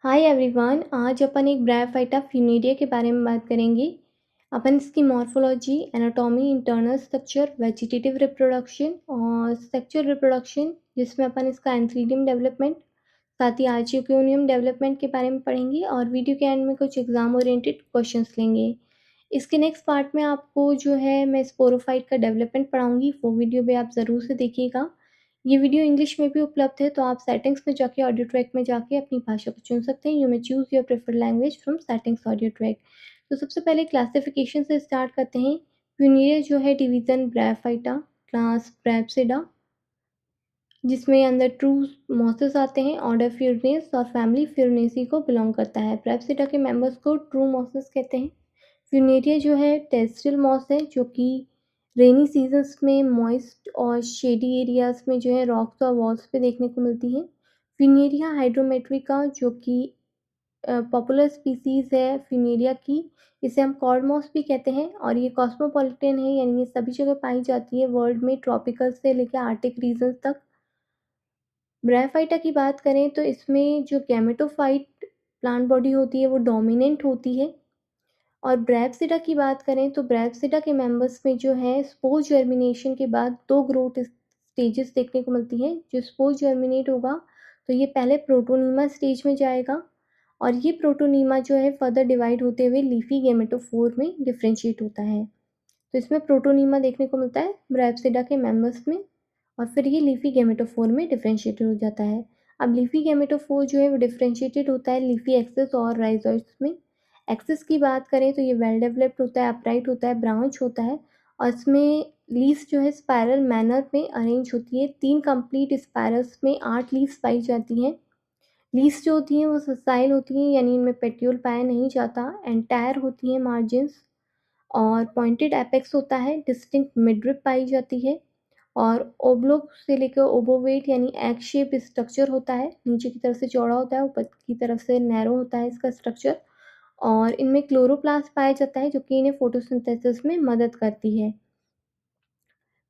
Hi everyone. आज अपन एक bryophyta Funaria के बारे में बात करेंगे। अपन इसकी morphology, anatomy, internal structure, vegetative reproduction और सेक्सुअल रिप्रोडक्शन, जिसमें अपन इसका एंथीरियम डेवलपमेंट, साथ ही आर्चियोक्योनियम डेवलपमेंट के बारे में पढ़ेंगे और वीडियो के एंड में कुछ एग्जाम ओरिएंटेड क्वेश्चंस लेंगे। इसके नेक्स्ट पार्ट में आपको जो है मैं स्पोरोफाइट का डेवलपमेंट पढ़ाऊंगी, वो वीडियो भी आप ज़रूर से देखिएगा। ये वीडियो इंग्लिश में भी उपलब्ध है, तो आप सेटिंग्स में जाके ऑडियो ट्रैक में जाके अपनी भाषा को चुन सकते हैं। You may choose your preferred language from settings audio track. तो सबसे पहले क्लासिफिकेशन से स्टार्ट करते हैं। फ्यूनिरिया जो है डिवीजन ब्रायोफाइटा, क्लास ब्रायोप्सिडा, जिसमें अंदर ट्रू मॉसेस आते हैं। ऑर्डर फ्यूरनेस और फैमिली फ्यूरनेसी को बिलोंग करता है। ब्रायोप्सिडा के मेंबर्स को ट्रू मॉसेस कहते हैं। फ्यूनेरिया जो है टेरेस्ट्रियल मॉस है, जो कि रेनी सीजन्स में मॉइस्ट और शेडी एरियाज में जो है रॉक्स और वॉल्स पे देखने को मिलती है। फ्यूनेरिया हाइड्रोमेट्रिका, जो कि पॉपुलर स्पीसीज है फ्यूनेरिया की, इसे हम कॉर्ड मॉस भी कहते हैं और ये कॉस्मोपॉलिटन है, यानी ये सभी जगह पाई जाती है वर्ल्ड में, ट्रॉपिकल से लेकर आर्टिक रीजन तक। ब्रायोफाइटा की बात करें तो इसमें जो गैमेटोफाइट प्लांट बॉडी होती है वो डोमिनेंट होती है। और ब्रायोप्सिडा की बात करें तो ब्रायोप्सिडा के मेंबर्स में जो है स्पोर जर्मिनेशन के बाद दो ग्रोथ स्टेजेस देखने को मिलती हैं। जो स्पोर जर्मिनेट होगा तो ये पहले प्रोटोनीमा स्टेज में जाएगा और ये प्रोटोनीमा जो है फर्दर डिवाइड होते हुए लीफी गैमेटोफोर में डिफ्रेंशिएट होता है। तो इसमें प्रोटोनीमा देखने को मिलता है ब्रायोप्सिडा के मेंबर्स में और फिर ये लीफी गैमेटोफोर में डिफ्रेंशिएटेड हो जाता है। अब लीफी गैमेटोफोर जो है वो डिफ्रेंशिएटेड होता है लीफी एक्सिस और राइजोइड्स में। एक्सिस की बात करें तो ये वेल डेवलप्ड होता है, अपराइट होता है, ब्रांच होता है और इसमें लीव्स जो है स्पायरल मैनर में अरेंज होती है। 3 कंप्लीट स्पायरल्स में 8 लीव्स पाई जाती हैं। लीव्स जो होती हैं वो ससाइल होती हैं, यानी इनमें पेट्यूल पाया नहीं जाता। एंटायर होती हैं मार्जिन्स और पॉइंटेड एपेक्स होता है। डिस्टिंक्ट मिडरिप पाई जाती है और ओब्लोक से लेकर ओबोवेट यानी एग शेप स्ट्रक्चर होता है। नीचे की तरफ से चौड़ा होता है, ऊपर की तरफ से नैरो होता है इसका स्ट्रक्चर। और इनमें क्लोरोप्लास्ट पाया जाता है, जो कि इन्हें फोटोसिंथेसिस में मदद करती है।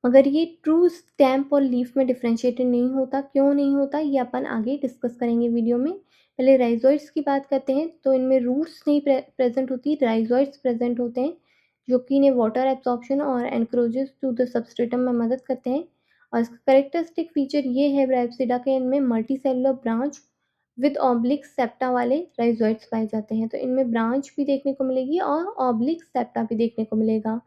मगर ये ट्रू स्टैम्प और लीफ में डिफ्रेंशिएटेड नहीं होता। क्यों नहीं होता ये अपन आगे डिस्कस करेंगे वीडियो में। पहले राइजोइड्स की बात करते हैं तो इनमें रूट्स नहीं प्रेजेंट होती, राइजोइड्स प्रेजेंट होते हैं, जो कि इन्हें वाटर एब्जॉर्प्शन और एनक्रोजेस टू द सबस्ट्रेटम में मदद करते हैं। और इसका करेक्टरिस्टिक फीचर ये है ब्रायोप्सिडा के, इनमें multi cellular branch with oblique septa वाले राइजोइड्स पाए जाते हैं। तो इनमें ब्रांच भी देखने को मिलेगी और ऑब्लिक सेप्टा भी देखने को मिलेगा।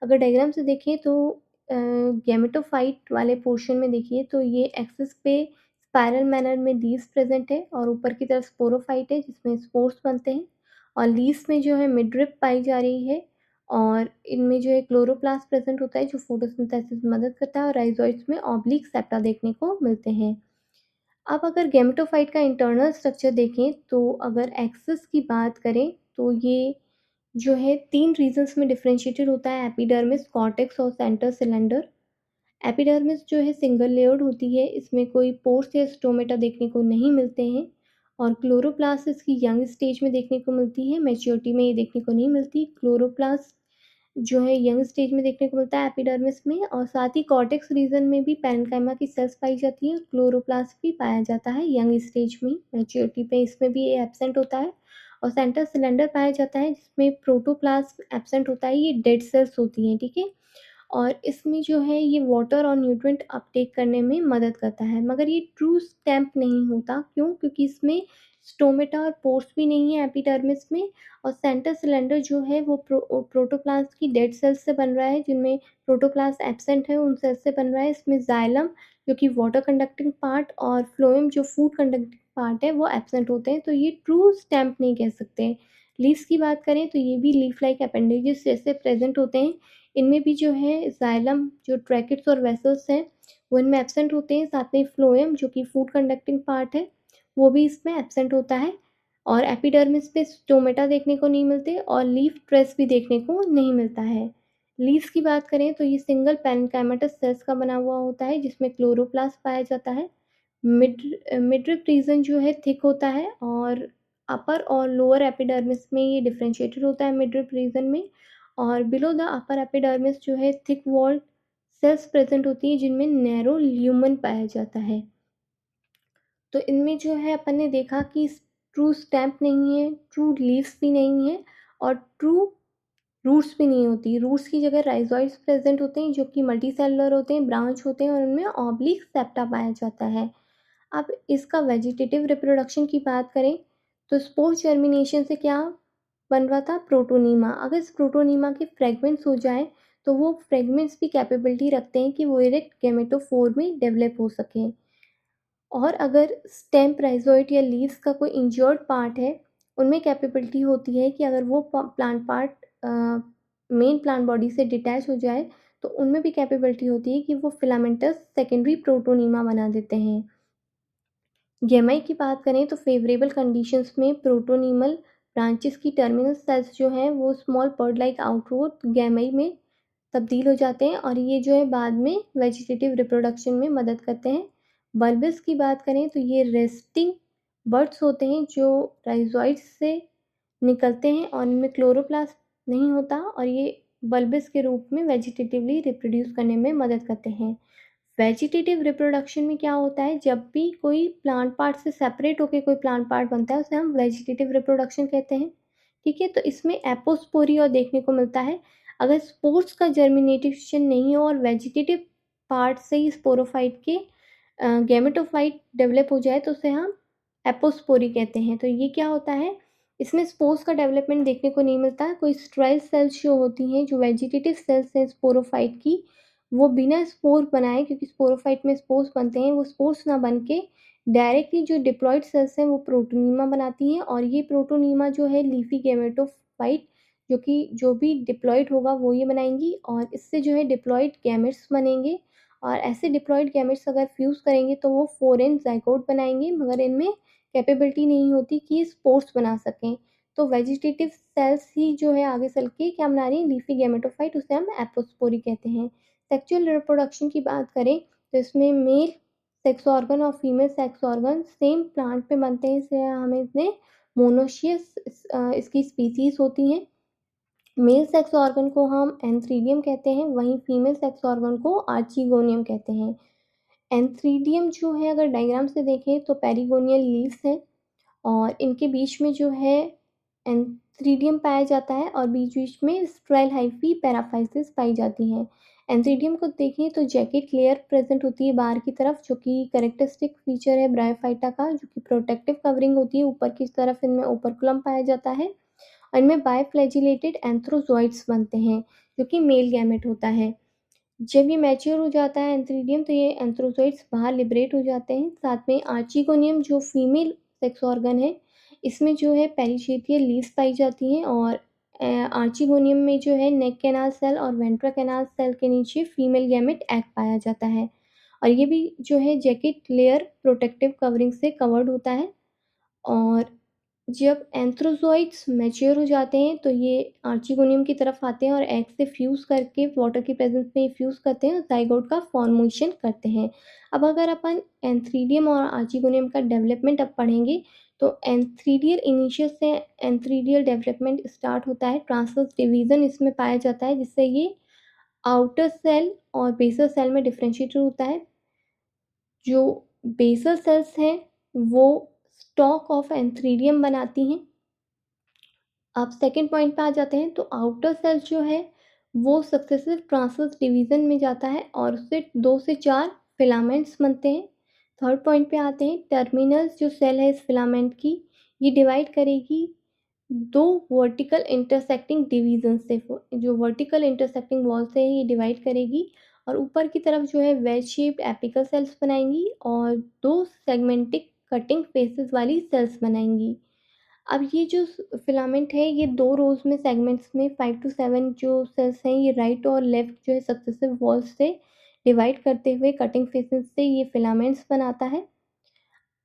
अगर डायग्राम से देखें तो गैमेटोफाइट वाले पोर्शन में देखिए तो ये एक्सिस पे स्पाइरल मैनर में लीव्स प्रेजेंट है और ऊपर की तरफ स्पोरोफाइट है जिसमें स्पोर्स बनते हैं। और लीव्स में जो है मिडरिप पाई जा रही है और इनमें जो है क्लोरोप्लास्ट प्रेजेंट होता है, जो फोटोसिंथेसिस में मदद करता है। और राइजोइड्स में ऑब्लिक सेप्टा देखने को मिलते हैं। अब अगर गैमेटोफाइट का इंटरनल स्ट्रक्चर देखें तो अगर एक्सिस की बात करें तो ये जो है 3 रीजन्स में डिफरेंशिएटेड होता है, एपिडर्मिस, कॉर्टेक्स और सेंटर सिलेंडर। एपिडर्मिस जो है सिंगल लेयर्ड होती है, इसमें कोई पोर्स या स्टोमेटा देखने को नहीं मिलते हैं। और क्लोरोप्लास्ट इसकी यंग स्टेज में देखने को मिलती है, मैच्योरिटी में ये देखने को नहीं मिलती। क्लोरोप्लास्ट जो है यंग स्टेज में देखने को मिलता है एपिडर्मिस में। और साथ ही कॉर्टेक्स रीजन में भी पैरेन्काइमा की सेल्स पाई जाती हैं और क्लोरोप्लास्ट भी पाया जाता है यंग स्टेज में। मैच्योरिटी पे इसमें भी ये एब्सेंट होता है। और सेंटर सिलेंडर पाया जाता है जिसमें प्रोटोप्लास्ट एब्सेंट होता है, ये डेड सेल्स होती हैं, ठीक है। और इसमें जो है ये वाटर और न्यूट्रिएंट अपटेक करने में मदद करता है। मगर ये ट्रू स्टैम्प नहीं होता। क्यों? क्योंकि इसमें स्टोमेटा और पोर्स भी नहीं है एपिडर्मिस में। और सेंटर सिलेंडर जो है वो प्रोटोप्लास्ट की डेड सेल्स से बन रहा है, जिनमें प्रोटोप्लास्ट एब्सेंट है, उन सेल्स से बन रहा है। इसमें जाइलम जो कि वाटर कंडक्टिंग पार्ट और फ्लोएम जो फूड कंडक्टिंग पार्ट है वो एब्सेंट होते हैं। तो ये ट्रू स्टैम्प नहीं कह सकते। लीव्स की बात करें तो ये भी लीफ लाइक अपेंडेजेस जैसे प्रेजेंट होते हैं। इनमें भी जो है जाइलम, जो ट्रैकिट्स और वेसल्स हैं, वो इनमें एब्सेंट होते हैं। साथ में फ्लोएम जो कि फूड कंडक्टिंग पार्ट है, वो भी इसमें एब्सेंट होता है। और एपिडर्मिस पे स्टोमेटा देखने को नहीं मिलते और लीफ ट्रेस भी देखने को नहीं मिलता है। लीव्स की बात करें तो ये सिंगल पैरेन्काइमेटस सेल्स का बना हुआ होता है, जिसमें क्लोरोप्लास्ट पाया जाता है। मिडरिप रीजन जो है थिक होता है और अपर और लोअर एपिडर्मिस में ये डिफरेंशिएटेड होता है मिडरिप रीजन में। और बिलो द अपर एपिडर्मिस जो है थिक वॉल्ड सेल्स प्रेजेंट होती है, जिनमें नैरो ल्यूमन पाया जाता है। तो इनमें जो है अपन ने देखा कि ट्रू स्टेम नहीं है, ट्रू लीव्स भी नहीं है और ट्रू रूट्स भी नहीं होती। रूट्स की जगह राइजोइड्स प्रेजेंट होते हैं जो कि मल्टीसेलुलर होते हैं, ब्रांच होते हैं और उनमें ऑब्लिक सेप्टा पाया जाता है। अब इसका वेजिटेटिव रिप्रोडक्शन की बात करें तो स्पोर जर्मिनेशन से क्या बन रहा था? प्रोटोनीमा। अगर इस प्रोटोनीमा के फ्रेगमेंट्स हो जाए तो वो फ्रेगमेंट्स भी कैपेबिलिटी रखते हैं कि वो इरेक्ट गैमेटोफोर में डेवलप हो सकें। और अगर स्टेम, राइजोइड या लीव्स का कोई इंजर्ड पार्ट है, उनमें कैपेबिलिटी होती है कि अगर वो plant part main plant body से डिटैच हो जाए तो उनमें भी कैपेबिलिटी होती है कि वो फिलामेंटस सेकेंडरी प्रोटोनीमा बना देते हैं। गेमाई की बात करें तो फेवरेबल कंडीशंस में प्रोटोनीमल ब्रांचेस की टर्मिनल सेल्स जो हैं वो small bird like outgrowth gemmae में तब्दील हो जाते हैं और ये जो है बाद में वेजिटेटिव रिप्रोडक्शन में मदद करते हैं। बल्बस की बात करें तो ये रेस्टिंग बर्ड्स होते हैं जो राइजोइड्स से निकलते हैं और इनमें क्लोरोप्लास्ट नहीं होता और ये बल्बस के रूप में वेजिटेटिवली रिप्रोड्यूस करने में मदद करते हैं। वेजिटेटिव रिप्रोडक्शन में क्या होता है? जब भी कोई प्लांट पार्ट से सेपरेट होकर कोई प्लांट पार्ट बनता है उसे हम वेजिटेटिव रिप्रोडक्शन कहते हैं। ठीक है, तो इसमें एपोस्पोरी और देखने को मिलता है। अगर स्पोर्स का जर्मिनेशन नहीं हो और वेजिटेटिव पार्ट से ही स्पोरोफाइट के गैमेटोफाइट डेवलप हो जाए तो उसे हम एपोस्पोरी कहते हैं। तो ये क्या होता है? इसमें स्पोर्स का डेवलपमेंट देखने को नहीं मिलता। कोई स्टेराइल सेल्स जो होती हैं, जो वेजिटेटिव सेल्स हैं स्पोरोफाइट की, वो बिना स्पोर बनाए, क्योंकि स्पोरोफाइट में स्पोर्स बनते हैं, वो स्पोर्स ना बन के डायरेक्टली जो डिप्लॉइड सेल्स हैं वो प्रोटोनीमा बनाती हैं और ये प्रोटोनीमा जो है लीफी गैमेटोफाइट जो कि जो भी डिप्लॉइड होगा वो ये बनाएंगी और इससे जो है डिप्लॉइड गैमेट्स बनेंगे और ऐसे डिप्लॉइड गैमेट्स अगर फ्यूज़ करेंगे तो वो फोरेन ज़ाइगोट बनाएंगे, मगर इनमें कैपेबिलिटी नहीं होती कि ये स्पोर्स बना सकें। तो वेजिटेटिव सेल्स ही जो है आगे चल के क्या बना रही हैं? लीफी गैमेटोफाइट, उसे हम एपोस्पोरी कहते हैं। सेक्सुअल रिप्रोडक्शन की बात करें तो इसमें मेल सेक्स ऑर्गन और female sex organ same plant पे बनते हैं, इसलिए हमें इतने मोनोशियस इसकी स्पीसीज होती हैं। मेल सेक्स ऑर्गन को हम एंथ्रीडियम कहते हैं, वहीं फीमेल सेक्स ऑर्गन को आर्चिगोनियम कहते हैं। एंथ्रीडियम जो है अगर डायग्राम से देखें तो पेरिगोनियल लीव्स हैं और इनके बीच में जो है एंथ्रीडियम पाया जाता है और बीच बीच में स्ट्राइल हाइफी पैराफाइसिस पाई जाती हैं। एंथ्रीडियम को देखें तो जैकेट लेयर प्रेजेंट होती है बाहर की तरफ, जो कि करेक्टरिस्टिक फीचर है ब्रायोफाइटा का, जो कि प्रोटेक्टिव कवरिंग होती है। ऊपर की तरफ इनमें ओपर्कुलम पाया जाता है और इनमें बायफ्लैजिलेटेड एंथ्रोजोइड्स बनते हैं जो कि मेल गैमेट होता है। जब ये मैच्योर हो जाता है एंथ्रीडियम तो ये एंथ्रोजोइड्स बाहर लिबरेट हो जाते हैं। साथ में आर्चिगोनियम जो फीमेल सेक्स ऑर्गन है, इसमें जो है पेरिशेटियल लीव्स पाई जाती हैं और आर्चिगोनियम में जो है नेक कैनाल सेल और वेंट्रा कैनाल सेल के नीचे फीमेल गैमेट एग पाया जाता है और ये भी जो है जैकेट लेयर प्रोटेक्टिव कवरिंग से कवर्ड होता है। और जब एंथ्रोजोइड्स मैच्योर हो जाते हैं तो ये आर्चिगोनियम की तरफ आते हैं और एग से फ्यूज़ करके वाटर की प्रेजेंस में फ्यूज़ करते हैं और ज़ाइगोट का फॉर्मेशन करते हैं। अब अगर अपन एंथ्रीडियम और आर्चिगोनियम का डेवलपमेंट अब पढ़ेंगे तो एंथ्रीडियल इनिशियल से एंथ्रीडियल डेवलपमेंट स्टार्ट होता है। ट्रांसवर्स डिवीज़न इसमें पाया जाता है जिससे ये आउटर सेल और बेसल सेल में डिफ्रेंशिएट होता है। जो बेसल सेल्स हैं वो स्टॉक ऑफ एंथ्रीडियम बनाती हैं। अब सेकंड पॉइंट पे आ जाते हैं तो आउटर सेल जो है वो सक्सेसिव ट्रांसवर्स डिवीजन में जाता है और उससे 2 से 4 फिलामेंट्स बनते हैं। थर्ड पॉइंट पे आते हैं, टर्मिनल्स जो सेल है इस फिलामेंट की, ये डिवाइड करेगी 2 वर्टिकल इंटरसेक्टिंग डिवीजन से। जो वर्टिकल इंटरसेक्टिंग वॉल से ये डिवाइड करेगी और ऊपर की तरफ जो है वेज शेप्ड एपिकल सेल्स बनाएंगी और 2 सेगमेंटिक कटिंग फेसेस वाली सेल्स बनाएंगी। अब ये जो फिलामेंट है ये 2 रोज में सेगमेंट्स में 5 to 7 जो सेल्स हैं ये राइट और लेफ्ट जो है सक्सेसिव वॉल्स से डिवाइड करते हुए कटिंग फेसेस से ये फिलामेंट्स बनाता है।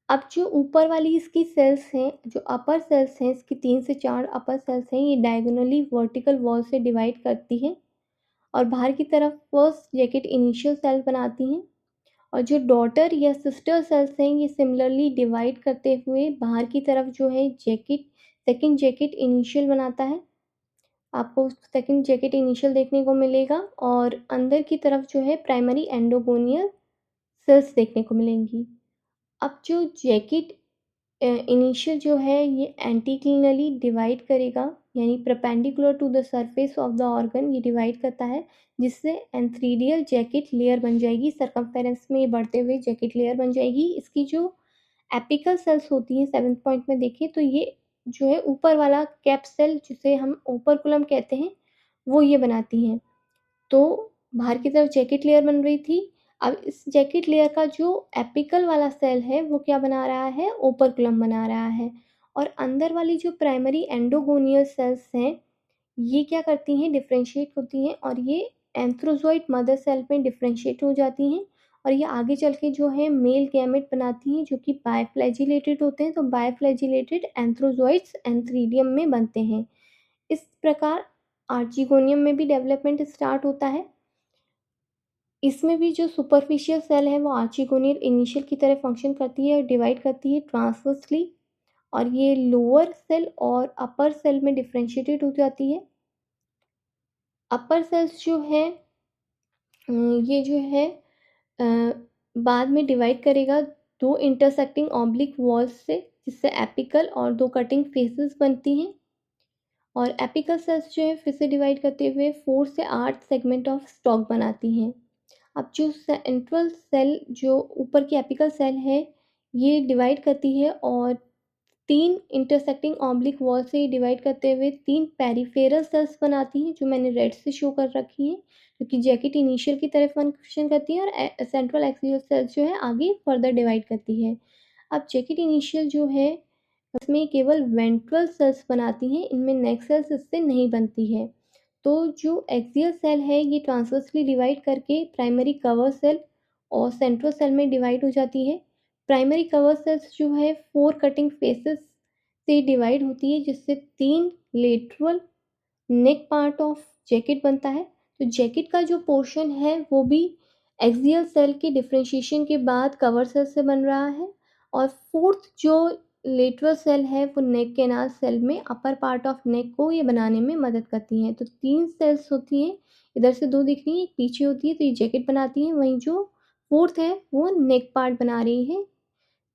अब जो ऊपर वाली इसकी सेल्स हैं, जो अपर सेल्स हैं, इसकी 3 से 4 अपर सेल्स हैं, ये डायगोनली वर्टिकल वॉल से डिवाइड करती हैं और बाहर की तरफ फर्स्ट जैकेट इनिशियल सेल बनाती हैं और जो डॉटर या सिस्टर सेल्स हैं ये सिमिलरली डिवाइड करते हुए बाहर की तरफ जो है जैकेट सेकंड जैकेट इनिशियल बनाता है। आपको सेकंड जैकेट इनिशियल देखने को मिलेगा और अंदर की तरफ जो है प्राइमरी एंडोगोनियल सेल्स देखने को मिलेंगी। अब जो जैकेट इनिशियल जो है ये एंटीक्लिनली डिवाइड करेगा, यानी perpendicular to the surface of the organ ये डिवाइड करता है, जिससे एंथ्रीडियल जैकेट लेयर बन जाएगी। सर्कमफेरेंस में ये बढ़ते हुए जैकेट लेयर बन जाएगी। इसकी जो एपिकल सेल्स होती हैं 7th पॉइंट में देखें तो ये जो है ऊपर वाला कैप सेल जिसे हम ओपर्कुलम कहते हैं वो ये बनाती हैं। तो बाहर की तरफ जैकेट लेयर बन रही थी। अब इस जैकेट लेयर का जो एपिकल वाला सेल है वो क्या बना रहा है, ओपर्कुलम बना रहा है। और अंदर वाली जो प्राइमरी एंडोगोनियल सेल्स हैं ये क्या करती हैं, डिफ्रेंशिएट होती हैं और ये एंथ्रोजोइड मदर सेल में डिफ्रेंशिएट हो जाती हैं और ये आगे चल के जो है मेल गैमेट बनाती हैं जो कि बायफ्लैजिलेटेड होते हैं। तो बायफ्लैजिलेटेड एंथ्रोजोइड्स एंथ्रीडियम में बनते हैं। इस प्रकार आर्चिगोनियम में भी डेवलपमेंट स्टार्ट होता है। इसमें भी जो सुपरफिशियल सेल है वो आर्चिगोनियल इनिशियल की तरह फंक्शन करती है और डिवाइड करती है ट्रांसवर्सली, और ये लोअर सेल और अपर सेल में डिफ्रेंशिएटेड हो जाती है। अपर सेल्स जो है ये जो है बाद में डिवाइड करेगा दो इंटरसेक्टिंग ऑब्लिक वॉल्स से, जिससे एपिकल और दो कटिंग फेसेस बनती हैं। और एपिकल सेल्स जो है फिर से डिवाइड करते हुए 4 से 8 सेगमेंट ऑफ स्टॉक बनाती हैं। अब जो सेंट्रल सेल जो ऊपर की एपिकल सेल है ये डिवाइड करती है और 3 इंटरसेक्टिंग ऑब्लिक वॉल से डिवाइड करते हुए 3 पेरिफेरल सेल्स बनाती हैं जो मैंने रेड से शो कर रखी हैं, जो कि जैकेट इनिशियल की तरह फंक्शन करती हैं और सेंट्रल एक्सियल सेल्स जो है आगे फर्दर डिवाइड करती है। अब जैकेट इनिशियल जो है इसमें केवल वेंट्रल सेल्स बनाती हैं, इनमें नेक सेल्स इससे नहीं बनती है। तो जो एक्सियल सेल है ये ट्रांसवर्सली डिवाइड करके प्राइमरी कवर सेल और सेंट्रल सेल में डिवाइड हो जाती है। प्राइमरी कवर सेल्स जो है 4 कटिंग फेसेस से डिवाइड होती है, जिससे 3 lateral neck part of jacket बनता है। तो जैकेट का जो पोर्शन है वो भी एक्सियल सेल के डिफ्रेंशिएशन के बाद कवर सेल से बन रहा है। और फोर्थ जो लेटरल सेल है वो नेक कैनाल सेल में अपर पार्ट ऑफ नेक को ये बनाने में मदद करती हैं। तो 3 सेल्स होती हैं, इधर से 2 दिख रही हैं, एक पीछे होती है तो ये जैकेट बनाती हैं, वहीं जो फोर्थ है वो नेक पार्ट बना रही है।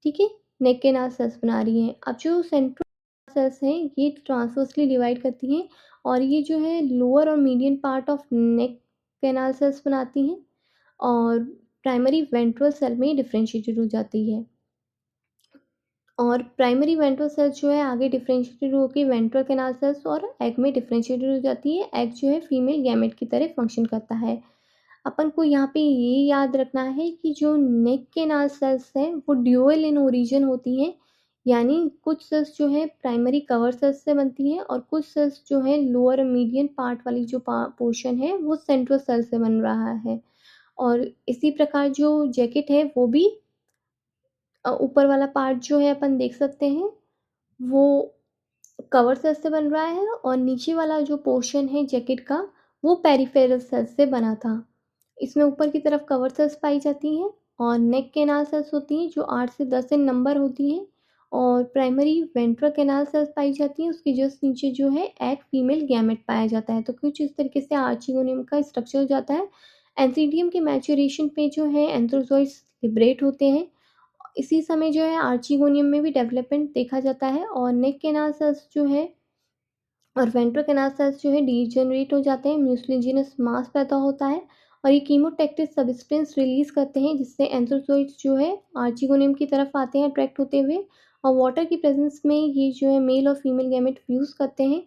ठीक है, नेक कैनाल सेल्स बना रही हैं। अब जो सेंट्रल सेल्स हैं ये ट्रांसवर्सली डिवाइड करती हैं और ये जो है लोअर और median part of neck canal cells बनाती हैं और प्राइमरी वेंट्रल सेल में डिफ्रेंशिएटेड हो जाती है। और प्राइमरी वेंट्रल सेल्स जो है आगे डिफ्रेंशिएटेड होकर वेंट्रल कैनाल सेल्स और एग में डिफ्रेंशिएटेड हो जाती है। एग जो है फीमेल गैमेट की तरह फंक्शन करता है। अपन को यहाँ पे ये याद रखना है कि जो नेक कैनाल सेल्स हैं वो ड्यूअल इन ओरिजिन होती हैं, यानी कुछ सेल्स जो है प्राइमरी कवर सेल्स से बनती हैं और कुछ सेल्स जो है लोअर मीडियन पार्ट वाली जो पोर्शन है वो सेंट्रल सेल से बन रहा है। और इसी प्रकार जो जैकेट है वो भी ऊपर वाला पार्ट जो है अपन देख सकते हैं वो कवर सेल्स से बन रहा है और नीचे वाला जो पोर्शन है जैकेट का वो पेरिफेरल सेल्स से बना था। इसमें ऊपर की तरफ कवर सेल्स पाई जाती हैं और नेक कैनाल सेल्स होती हैं जो 8 से 10 इन नंबर होती हैं और प्राइमरी वेंट्रल कैनाल सेल्स पाई जाती हैं। उसके जस्ट नीचे जो है एक फीमेल गैमेट पाया जाता है। तो कुछ इस तरीके से आर्चिगोनियम का स्ट्रक्चर हो जाता है। एंथीडियम के मैच्योरेशन पे जो है एंथ्रोजोइड्स लिबरेट होते हैं। इसी समय जो है आर्चिगोनियम में भी डेवलपमेंट देखा जाता है और नेक कैनाल सेल्स जो है और वेंट्रल कैनाल सेल्स जो है डीजनरेट हो जाते हैं, म्यूसिलेजिनस मास पैदा होता है और ये कीमोटैक्टिक सब्सटेंस रिलीज करते हैं, जिससे एंथ्रोजोइड्स जो है आर्चिगोनियम की तरफ आते हैं अट्रैक्ट होते हुए और वाटर की प्रेजेंस में ये जो है मेल और फीमेल गैमेट फ्यूज करते हैं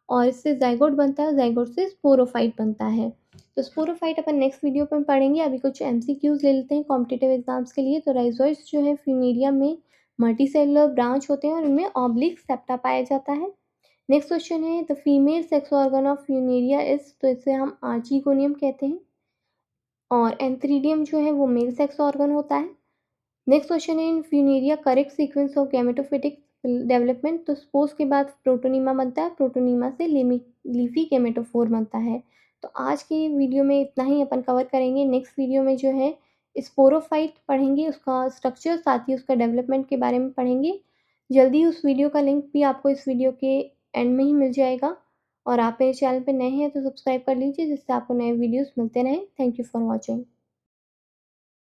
और इससे जाइगोट बनता है, जाइगोट से स्पोरोफाइट बनता है। तो स्पोरोफाइट अपन नेक्स्ट वीडियो में पढ़ेंगे। अभी कुछ एमसीक्यूज ले लेते हैं कॉम्पिटिटिव एग्जाम्स के लिए। तो राइजोइड्स जो है फ्यूनेरिया में मल्टीसेलुलर ब्रांच होते हैं और इनमें ऑब्लिक सेप्टा पाया जाता है। नेक्स्ट क्वेश्चन है the female sex organ of Funaria is, तो इसे हम आर्चिगोनियम कहते हैं और एंथ्रीडियम जो है वो मेल सेक्स ऑर्गन होता है। नेक्स्ट क्वेश्चन है in Funaria correct sequence of gametophytic development, तो स्पोर्स के बाद प्रोटोनीमा बनता है, प्रोटोनीमा से लीफी गैमेटोफोर बनता है। तो आज की वीडियो में इतना ही अपन कवर करेंगे। नेक्स्ट वीडियो में जो है स्पोरोफाइट पढ़ेंगे, उसका स्ट्रक्चर साथ ही उसका डेवलपमेंट के बारे में पढ़ेंगे। जल्दी उस वीडियो का लिंक भी आपको इस वीडियो के एंड में ही मिल जाएगा और आप मेरे चैनल पर नए हैं तो सब्सक्राइब कर लीजिए जिससे आपको नए वीडियोस मिलते रहें। Thank you for watching.